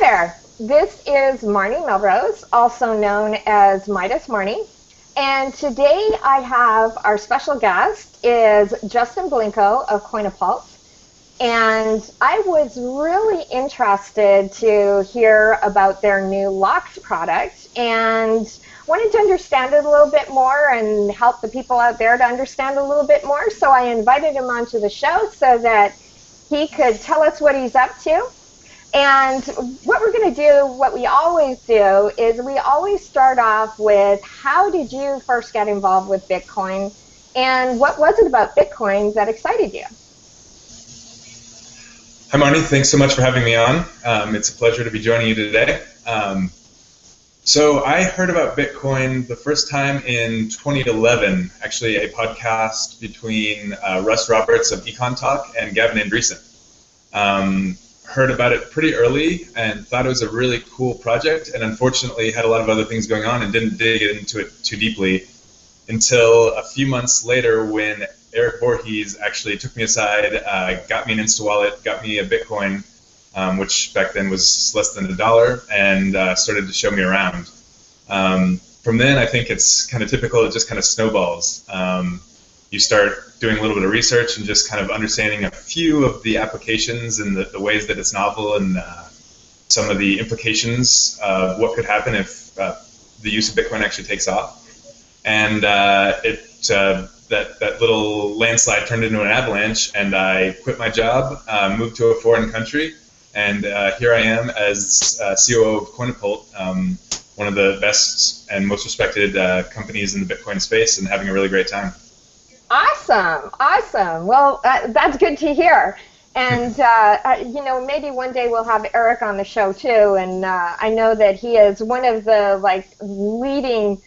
there. This is Marnie Melrose, also known as Midas Marnie. And today I have our special guest is Justin Blincoe of Coinapult. And I was really interested to hear about their new locked product and wanted to understand it a little bit more and help the people out there to understand a little bit more. So I invited him onto the show so that he could tell us what he's up to. And what we're going to do, what we always do, is we always start off with how did you first get involved with Bitcoin and what was it about Bitcoin that excited you? Hi, Marnie. Thanks so much for having me on. It's a pleasure to be joining you today. So I heard about Bitcoin the first time in 2011, actually a podcast between Russ Roberts of Econ Talk and Gavin Andresen. Heard about it pretty early and thought it was a really cool project, and unfortunately had a lot of other things going on and didn't dig into it too deeply until a few months later when Eric Voorhees actually took me aside, got me an Insta wallet, got me a Bitcoin, which back then was less than $1, and started to show me around. From then, I think it's kind of typical, it just kind of snowballs. You start doing a little bit of research and just kind of understanding a few of the applications and the ways that it's novel and some of the implications of what could happen if the use of Bitcoin actually takes off. And that little landslide turned into an avalanche, and I quit my job, moved to a foreign country, and here I am as COO of Coinapult, one of the best and most respected companies in the Bitcoin space, and having a really great time. Awesome, awesome. Well, that's good to hear. And, maybe one day we'll have Eric on the show too. And I know that he is one of the leading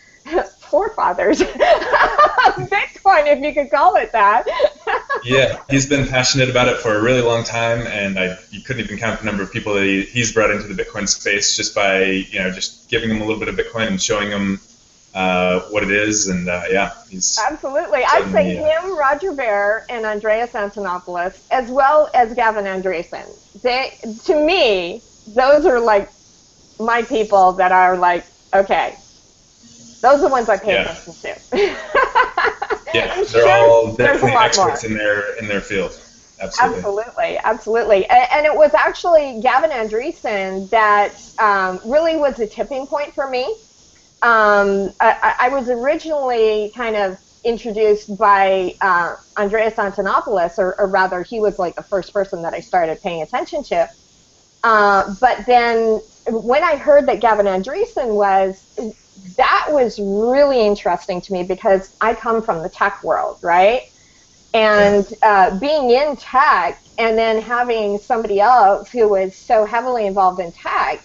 forefathers of Bitcoin, if you could call it that. Yeah, he's been passionate about it for a really long time, and you couldn't even count the number of people that he's brought into the Bitcoin space just by just giving them a little bit of Bitcoin and showing them what it is, and he's absolutely. I'd say him, Roger Ver, and Andreas Antonopoulos, as well as Gavin Andresen. To me, those are my people that are okay. Those are the ones I pay attention to. Yeah, they're all definitely experts in their field. Absolutely. Absolutely. And it was actually Gavin Andresen that really was a tipping point for me. I was originally kind of introduced by Andreas Antonopoulos, or rather he was the first person that I started paying attention to. But then when I heard that Gavin Andresen that was really interesting to me because I come from the tech world, right? And being in tech and then having somebody else who was so heavily involved in tech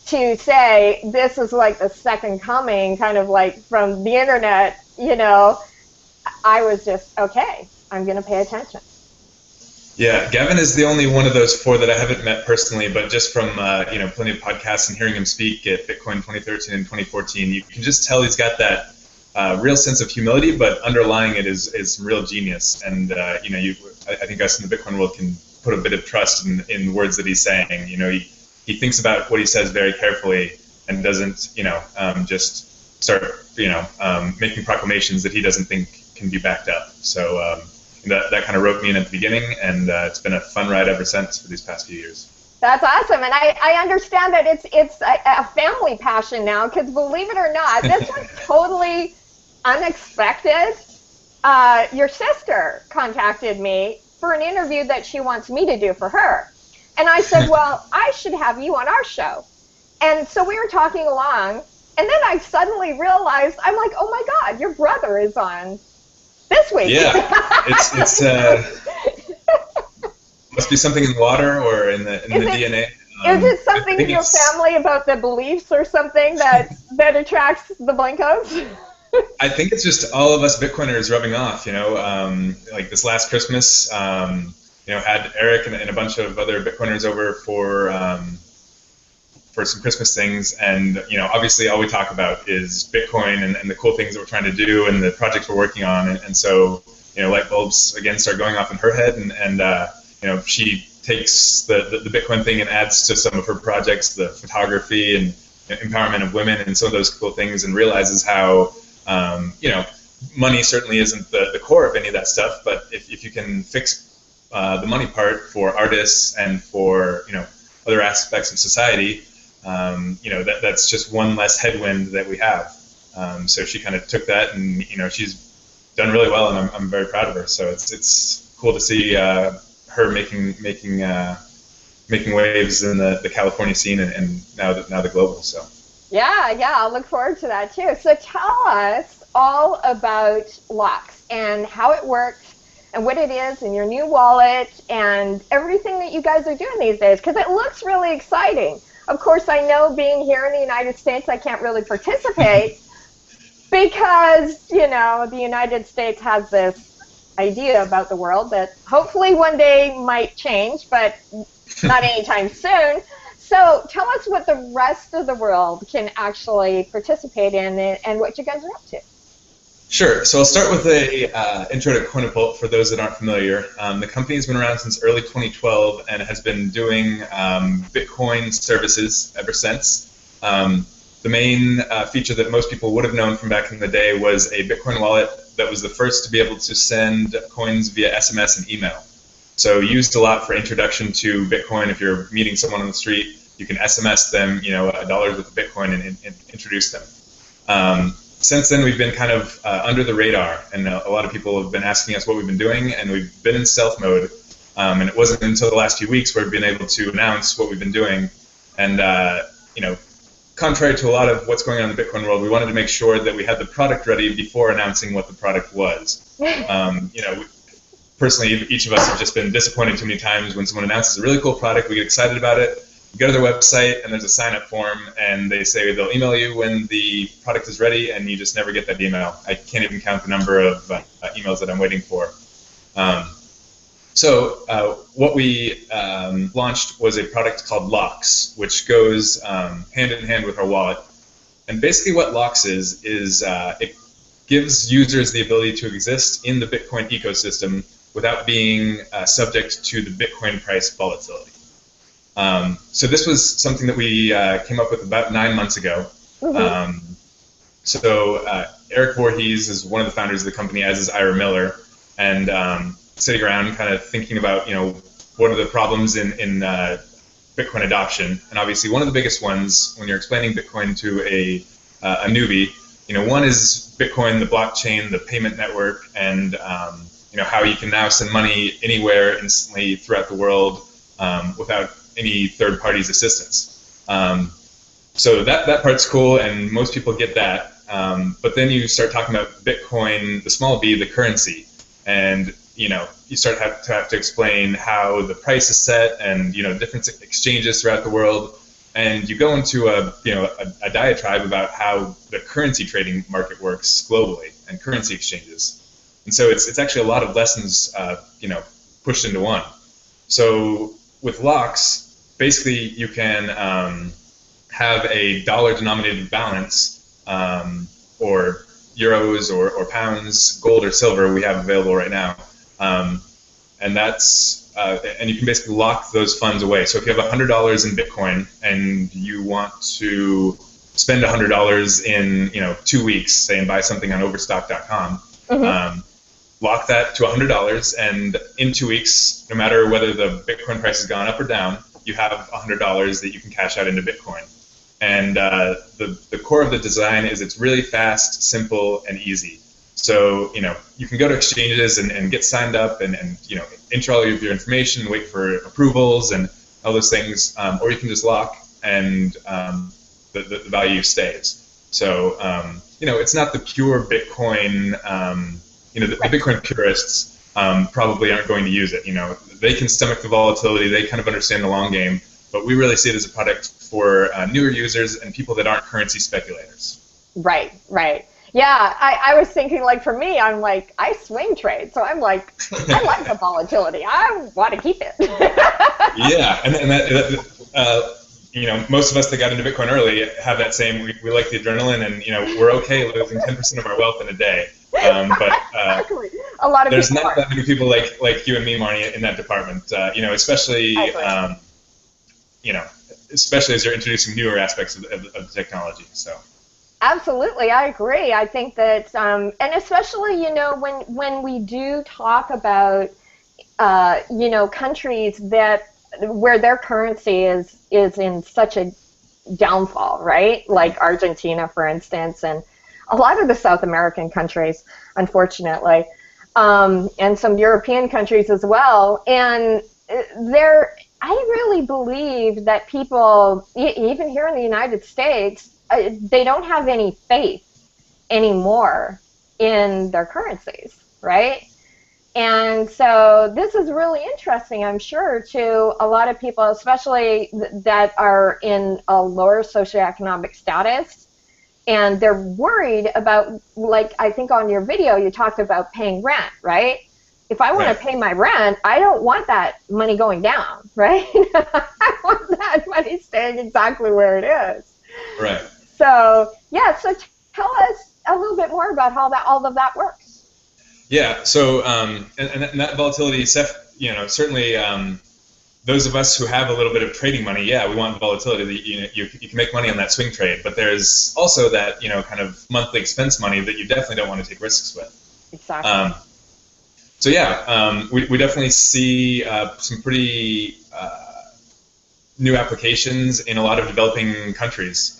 to say this is the second coming, kind of from the internet, I was just, okay, I'm going to pay attention. Yeah, Gavin is the only one of those four that I haven't met personally, but just from plenty of podcasts and hearing him speak at Bitcoin 2013 and 2014, you can just tell he's got that real sense of humility, but underlying it is some real genius. And I think us in the Bitcoin world can put a bit of trust in the words that he's saying. He thinks about what he says very carefully and doesn't just start making proclamations that he doesn't think can be backed up. So. That kind of roped me in at the beginning, and it's been a fun ride ever since for these past few years. That's awesome, and I understand that it's a family passion now, because believe it or not, this was totally unexpected. Your sister contacted me for an interview that she wants me to do for her, and I said, well, I should have you on our show. And so we were talking along, and then I suddenly realized, I'm like, oh my God, your brother is on this week. Yeah, it's must be something in the water or in the DNA. Is it something in your family about the beliefs or something that attracts the Blincoes? I think it's just all of us Bitcoiners rubbing off. This last Christmas, had Eric and a bunch of other Bitcoiners over for some Christmas things, and obviously all we talk about is Bitcoin and the cool things that we're trying to do and the projects we're working on, and so light bulbs again start going off in her head, and she takes the Bitcoin thing and adds to some of her projects, the photography and empowerment of women and some of those cool things, and realizes how, money certainly isn't the core of any of that stuff, but if you can fix the money part for artists and for, other aspects of society, that's just one less headwind that we have. So she kind of took that, and she's done really well, and I'm very proud of her. So it's cool to see her making waves in the California scene, and now the global. So yeah, I'll look forward to that too. So tell us all about Locks and how it works and what it is and your new wallet and everything that you guys are doing these days, because it looks really exciting. Of course, I know being here in the United States, I can't really participate because, the United States has this idea about the world that hopefully one day might change, but not anytime soon. So tell us what the rest of the world can actually participate in and what you guys are up to. Sure. So I'll start with a intro to Coinapult for those that aren't familiar. The company has been around since early 2012 and has been doing Bitcoin services ever since. The main feature that most people would have known from back in the day was a Bitcoin wallet that was the first to be able to send coins via SMS and email. So used a lot for introduction to Bitcoin. If you're meeting someone on the street, you can SMS them, $1 worth of Bitcoin and introduce them. Since then, we've been kind of under the radar, and a lot of people have been asking us what we've been doing, and we've been in stealth mode. And it wasn't until the last few weeks where we've been able to announce what we've been doing. And contrary to a lot of what's going on in the Bitcoin world, we wanted to make sure that we had the product ready before announcing what the product was. Personally, each of us have just been disappointed too many times when someone announces a really cool product. We get excited about it. You go to their website, and there's a sign-up form, and they say they'll email you when the product is ready, and you just never get that email. I can't even count the number of emails that I'm waiting for. So what we launched was a product called Locks, which goes hand in hand with our wallet. And basically what Locks is it gives users the ability to exist in the Bitcoin ecosystem without being subject to the Bitcoin price volatility. So this was something that we came up with about 9 months ago. Mm-hmm. Eric Voorhees is one of the founders of the company, as is Ira Miller, and sitting around kind of thinking about, what are the problems in Bitcoin adoption. And obviously one of the biggest ones when you're explaining Bitcoin to a newbie, one is Bitcoin, the blockchain, the payment network, and how you can now send money anywhere instantly throughout the world without any third party's assistance. So that part's cool, and most people get that. But then you start talking about Bitcoin, the small b, the currency, and you start to have to explain how the price is set, and different exchanges throughout the world, and you go into a diatribe about how the currency trading market works globally and currency exchanges. And so it's actually a lot of lessons pushed into one. So with Locks, basically you can have a dollar-denominated balance, or euros or pounds, gold or silver we have available right now. And that's and you can basically lock those funds away. So if you have $100 in Bitcoin and you want to spend $100 in 2 weeks, say, and buy something on Overstock.com, mm-hmm. Lock that to $100, and in 2 weeks, no matter whether the Bitcoin price has gone up or down, you have $100 that you can cash out into Bitcoin. And the core of the design is it's really fast, simple, and easy. So you can go to exchanges and get signed up and enter all of your information, wait for approvals and all those things, or you can just lock, and the value stays. So it's not the pure Bitcoin. The Bitcoin purists probably aren't going to use it. They can stomach the volatility. They kind of understand the long game. But we really see it as a product for newer users and people that aren't currency speculators. Right. Yeah, I was thinking, like, for me, I'm like, I swing trade. So I'm like, I like the volatility. I want to keep it. Yeah, and that most of us that got into Bitcoin early have that same, we like the adrenaline, and we're okay losing 10% of our wealth in a day. But Exactly. A lot of there's people not are. that many people like you and me, Marnie, in that department. I Especially agree. you know, especially as they're introducing newer aspects of the technology. So Absolutely, I agree. I think that, and especially, when we do talk about, countries that where their currency is in such a downfall, right? Like Argentina, for instance, and a lot of the South American countries, unfortunately, and some European countries as well. And there, I really believe that people, even here in the United States, they don't have any faith anymore in their currencies, right? And so this is really interesting, I'm sure, to a lot of people, especially that are in a lower socioeconomic status. And they're worried about, like, I think on your video, you talked about paying rent, right? If I want right, to pay my rent, I don't want that money going down, right? I want that money staying exactly where it is. right. So, yeah, so tell us a little bit more about how that all of that works. Yeah. So and that volatility, certainly. Those of us who have a little bit of trading money, yeah, we want volatility. You can make money on that swing trade, but there's also that kind of monthly expense money that you definitely don't want to take risks with. Exactly. Um, so yeah, we definitely see some pretty new applications in a lot of developing countries.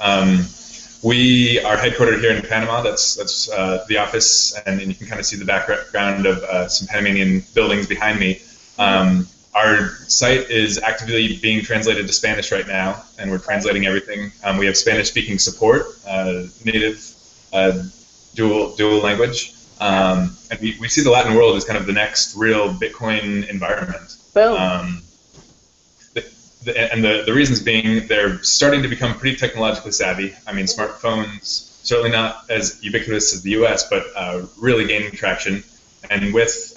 We are headquartered here in Panama. That's the office, and you can kind of see the background of some Panamanian buildings behind me. Our site is actively being translated to Spanish right now, and we're translating everything. We have Spanish-speaking support, native dual language, and we see the Latin world as kind of the next real Bitcoin environment. Boom. And the reasons being they're starting to become pretty technologically savvy. I mean, smartphones, certainly not as ubiquitous as the US, but really gaining traction. And with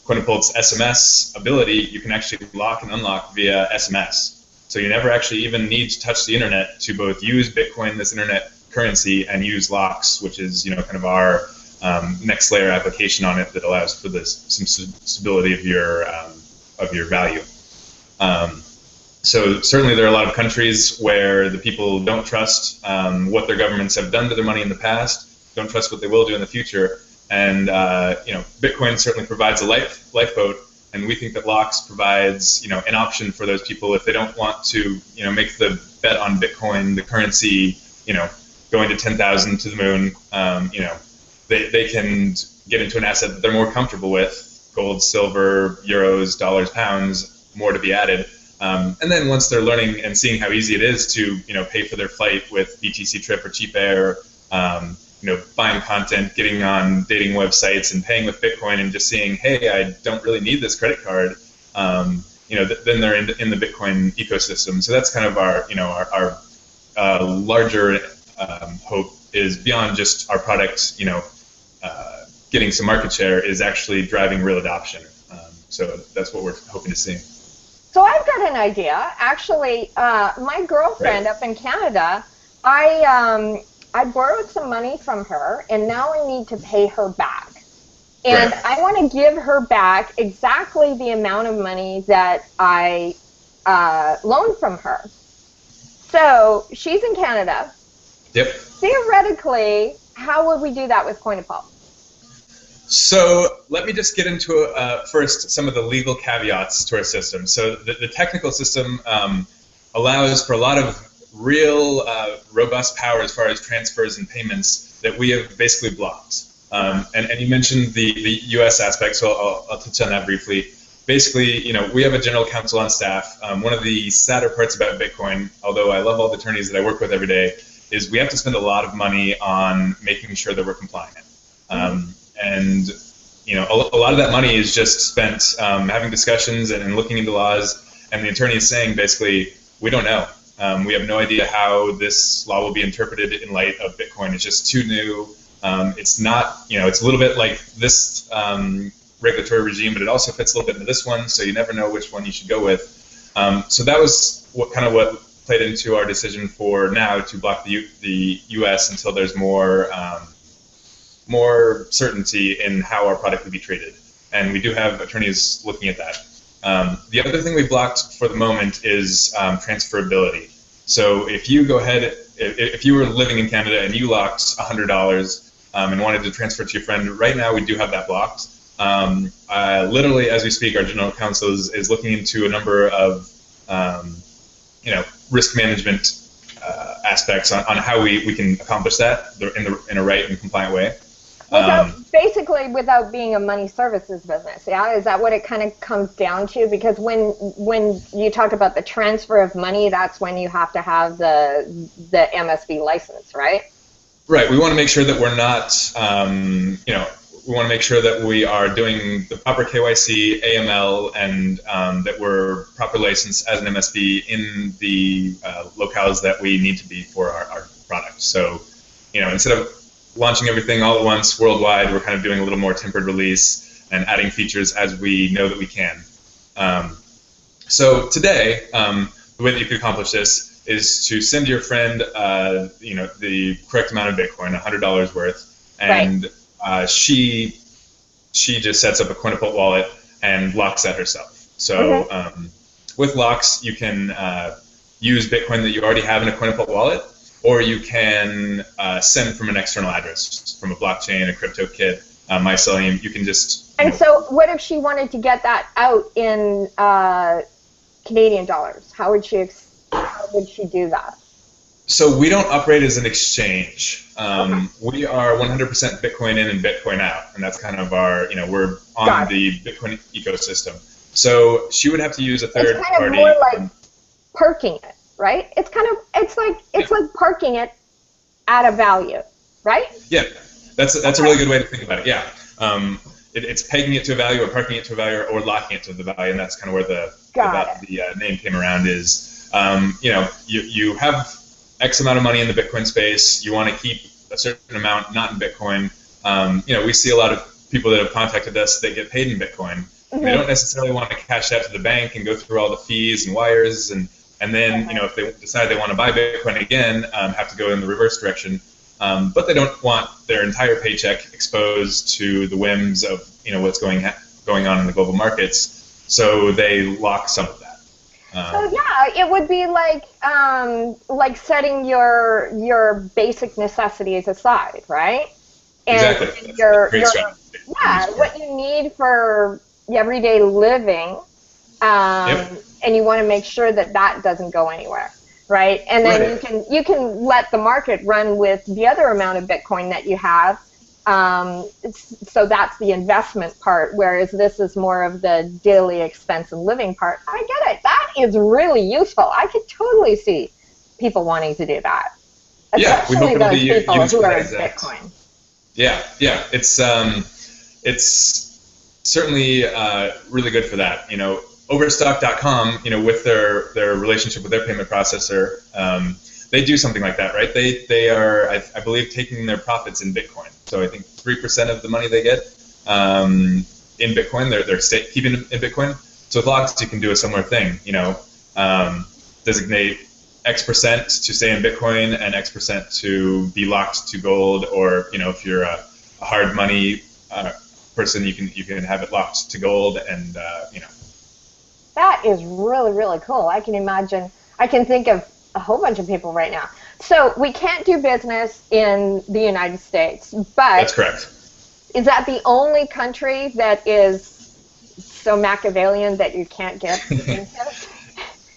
Coinapult's SMS ability, you can actually lock and unlock via SMS. So you never actually even need to touch the internet to both use Bitcoin, this internet currency, and use locks, which is kind of our next layer application on it that allows for some stability of your value. So certainly there are a lot of countries where the people don't trust what their governments have done to their money in the past, don't trust what they will do in the future, and Bitcoin certainly provides a lifeboat, and we think that locks provides an option for those people if they don't want to make the bet on Bitcoin, the currency, going to 10,000 to the moon. They can get into an asset that they're more comfortable with: gold, silver, euros, dollars, pounds, more to be added. And then once they're learning and seeing how easy it is to pay for their flight with BTC Trip or Cheap Air, buying content, getting on dating websites, and paying with Bitcoin, and just seeing, hey, I don't really need this credit card. Then they're in the Bitcoin ecosystem. So that's kind of our larger hope is beyond just our product, getting some market share, is actually driving real adoption. So that's what we're hoping to see. So I've got an idea. Actually, my girlfriend up in Canada, I borrowed some money from her, and now I need to pay her back. And I want to give her back exactly the amount of money that I loaned from her. So she's in Canada. Yep. Theoretically, how would we do that with Coinapult? So let me just get into first some of the legal caveats to our system. So the technical system allows for a lot of real robust power as far as transfers and payments that we have basically blocked. And you mentioned the U.S. aspect, so I'll touch on that briefly. Basically, we have a general counsel on staff. One of the sadder parts about Bitcoin, although I love all the attorneys that I work with every day, is we have to spend a lot of money on making sure that we're compliant. And a lot of that money is just spent having discussions and looking into laws, and the attorney is saying basically, we don't know. We have no idea how this law will be interpreted in light of Bitcoin. It's just too new. It's not, it's a little bit like this regulatory regime, but it also fits a little bit into this one, so you never know which one you should go with. So that was what played into our decision for now to block the U.S. until there's more more certainty in how our product would be treated. And we do have attorneys looking at that. The other thing we blocked for the moment is transferability. So if you go ahead, if you were living in Canada and you locked $100 and wanted to transfer to your friend, right now we do have that blocked. Literally, as we speak, our general counsel is looking into a number of risk management aspects on how we can accomplish that in a right and compliant way. Basically without being a money services business, yeah? Is that what it kind of comes down to? Because when you talk about the transfer of money, that's when you have to have the MSB license, right? Right. We want to make sure that we're not, we want to make sure that we are doing the proper KYC, AML, and that we're proper licensed as an MSB in the locales that we need to be for our product. So, instead of launching everything all at once worldwide, we're kind of doing a little more tempered release and adding features as we know that we can. So today, the way that you can accomplish this is to send your friend, the correct amount of Bitcoin, $100 worth, and she just sets up a Coinapult wallet and locks that herself. So with locks, you can use Bitcoin that you already have in a Coinapult wallet, or you can send from an external address, from a blockchain, a crypto kit, Mycelium. You can just. And so, what if she wanted to get that out in Canadian dollars? How would she do that? So we don't operate as an exchange. We are 100% Bitcoin in and Bitcoin out, and that's kind of our. We're on the Bitcoin ecosystem. So she would have to use a third party. It's kind of more like parking it. Right? It's like parking it at a value, right? Yeah, that's a really good way to think about it. Yeah, it's pegging it to a value, or parking it to a value, or locking it to the value, and that's kind of where the name came around. Is you have X amount of money in the Bitcoin space. You want to keep a certain amount not in Bitcoin. We see a lot of people that have contacted us that get paid in Bitcoin. They don't necessarily want to cash that to the bank and go through all the fees and wires and then, if they decide they want to buy Bitcoin again, have to go in the reverse direction. But they don't want their entire paycheck exposed to the whims of, what's going on in the global markets. So they lock some of that. So yeah, it would be like setting your basic necessities aside, right? And exactly. Great strategy. What you need for everyday living. And you want to make sure that doesn't go anywhere, right? And then you can let the market run with the other amount of Bitcoin that you have. So that's the investment part, whereas this is more of the daily expense and living part. I get it. That is really useful. I could totally see people wanting to do that. Especially those people who are in Bitcoin. Yeah. It's certainly really good for that. Overstock.com, with their relationship with their payment processor, they do something like that, right? They are, I believe, taking their profits in Bitcoin. So I think 3% of the money they get in Bitcoin, they're keeping in Bitcoin. So with locks, you can do a similar thing. Designate X% to stay in Bitcoin and X% to be locked to gold, or if you're a hard money person, you can have it locked to gold, and That is really, really cool. I can think of a whole bunch of people right now. So we can't do business in the United States, but that's correct. Is that the only country that is so Machiavellian that you can't get into?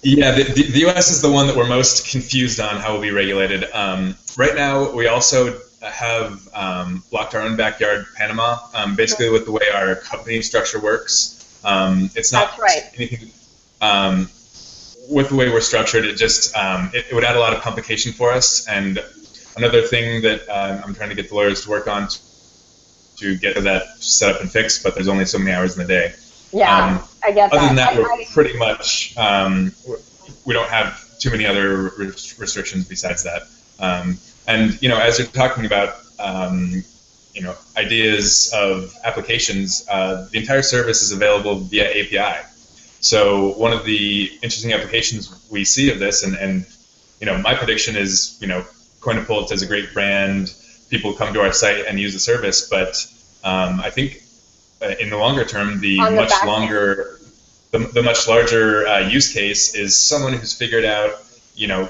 Yeah, the U.S. is the one that we're most confused on how we'll be regulated. Right now, we also have blocked our own backyard, Panama, basically with the way our company structure works. It's not anything. With the way we're structured, it just it would add a lot of complication for us. And another thing that I'm trying to get the lawyers to work on to get that set up and fixed, but there's only so many hours in the day. Yeah, I get that. Other than that, we're pretty much we don't have too many other restrictions besides that. And as you're talking about ideas of applications, the entire service is available via API. So one of the interesting applications we see of this, and my prediction is, Coinapult is a great brand. people come to our site and use the service. But I think in the longer term, the much larger use case is someone who's figured out,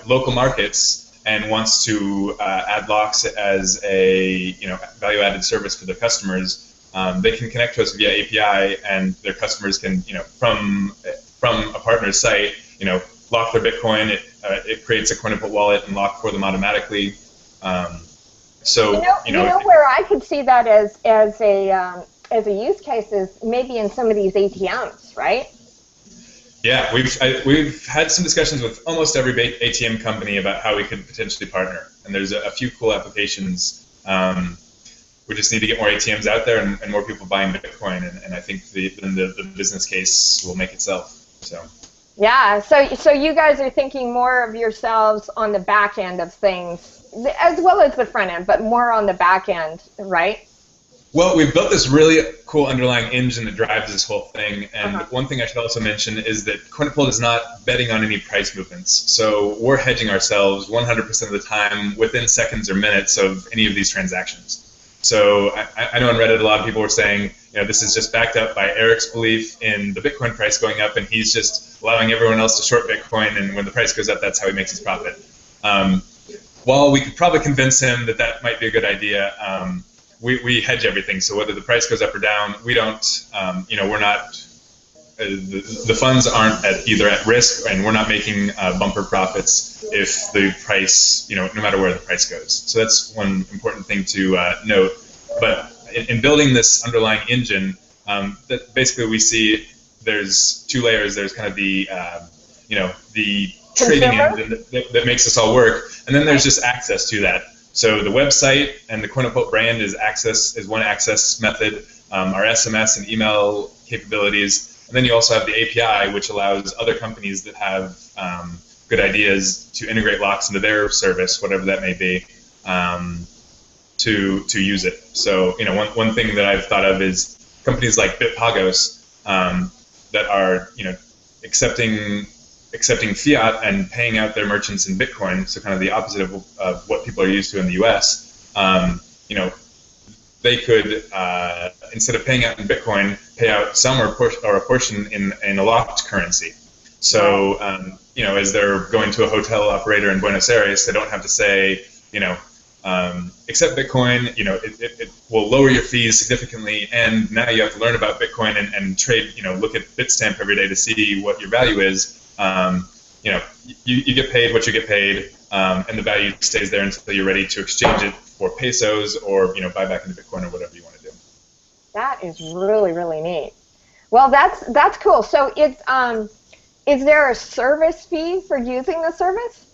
local markets and wants to add locks as a value-added service for their customers. They can connect to us via API, and their customers can, from a partner's site, lock their Bitcoin. It creates a Coinapult wallet and lock for them automatically. Where I could see that as a use case is maybe in some of these ATMs, right? Yeah, we've had some discussions with almost every ATM company about how we could potentially partner, and there's a few cool applications. We just need to get more ATMs out there and more people buying Bitcoin, and I think the business case will make itself. So. Yeah, so you guys are thinking more of yourselves on the back end of things, as well as the front end, but more on the back end, right? Well, we've built this really cool underlying engine that drives this whole thing, and one thing I should also mention is that Coinapult is not betting on any price movements. So we're hedging ourselves 100% of the time within seconds or minutes of any of these transactions. So I know on Reddit a lot of people were saying, this is just backed up by Eric's belief in the Bitcoin price going up, and he's just allowing everyone else to short Bitcoin, and when the price goes up, that's how he makes his profit. While we could probably convince him that might be a good idea, we hedge everything. So whether the price goes up or down, we don't, we're not, the funds aren't either at risk, and we're not making bumper profits if the price, no matter where the price goes. So that's one important thing to note. But in building this underlying engine, that basically we see there's two layers. There's kind of the, the trading engine that makes this all work, and then there's just access to that. So the website and the Coinapult brand is one access method, our SMS and email capabilities, and then you also have the API, which allows other companies that have good ideas to integrate locks into their service, whatever that may be, to use it. So one thing that I've thought of is companies like Bitpagos that are accepting fiat and paying out their merchants in Bitcoin, so kind of the opposite of what people are used to in the US. They could, instead of paying out in Bitcoin, pay out some or a portion in a locked currency. So, as they're going to a hotel operator in Buenos Aires, they don't have to say, accept Bitcoin, it will lower your fees significantly, and now you have to learn about Bitcoin and trade, look at Bitstamp every day to see what your value is. You get paid what you get paid, and the value stays there until you're ready to exchange it for pesos or buy back into Bitcoin or whatever you want to do. That is really, really neat. Well, that's cool. So is there a service fee for using the service?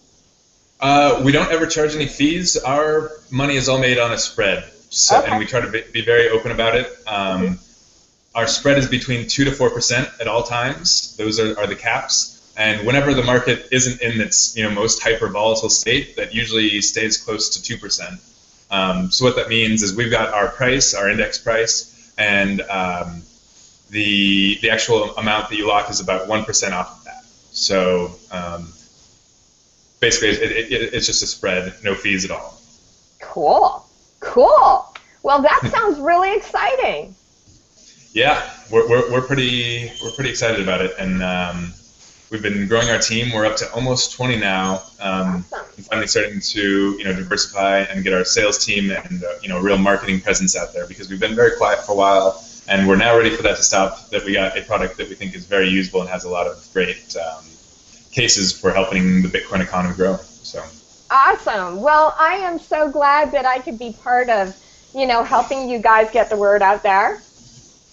We don't ever charge any fees. Our money is all made on a spread, and we try to be very open about it. Our spread is between 2 to 4% at all times. Those are the caps. And whenever the market isn't in its most hyper volatile state, that usually stays close to 2%. So what that means is we've got our price, our index price, and the actual amount that you lock is about 1% off of that. So basically, it's just a spread, no fees at all. Cool. Well, that sounds really exciting. Yeah, we're pretty excited about it, and we've been growing our team. We're up to almost 20 now. Awesome. And finally starting to diversify and get our sales team and a real marketing presence out there, because we've been very quiet for a while, and we're now ready for that to stop. That we got a product that we think is very usable and has a lot of great cases for helping the Bitcoin economy grow. So awesome. Well, I am so glad that I could be part of helping you guys get the word out there.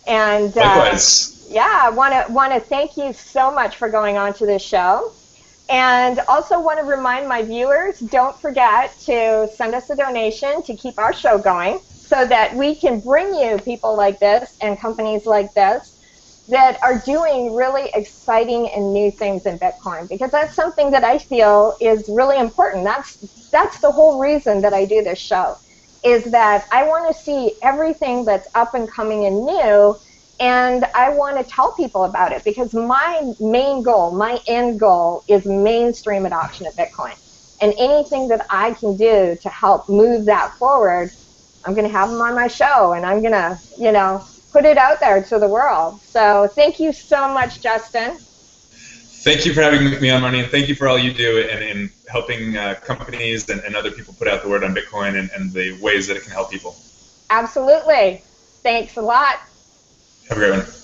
And likewise. Yeah, I want to thank you so much for going on to this show. And also want to remind my viewers, don't forget to send us a donation to keep our show going, so that we can bring you people like this and companies like this that are doing really exciting and new things in Bitcoin, because that's something that I feel is really important. That's the whole reason that I do this show, is that I want to see everything that's up and coming and new. And I want to tell people about it, because my main goal, my end goal, is mainstream adoption of Bitcoin. And anything that I can do to help move that forward, I'm going to have him on my show, and I'm going to, put it out there to the world. So thank you so much, Justin. Thank you for having me on, Marnie, and thank you for all you do in helping companies and other people put out the word on Bitcoin and the ways that it can help people. Absolutely. Thanks a lot. Have a great one.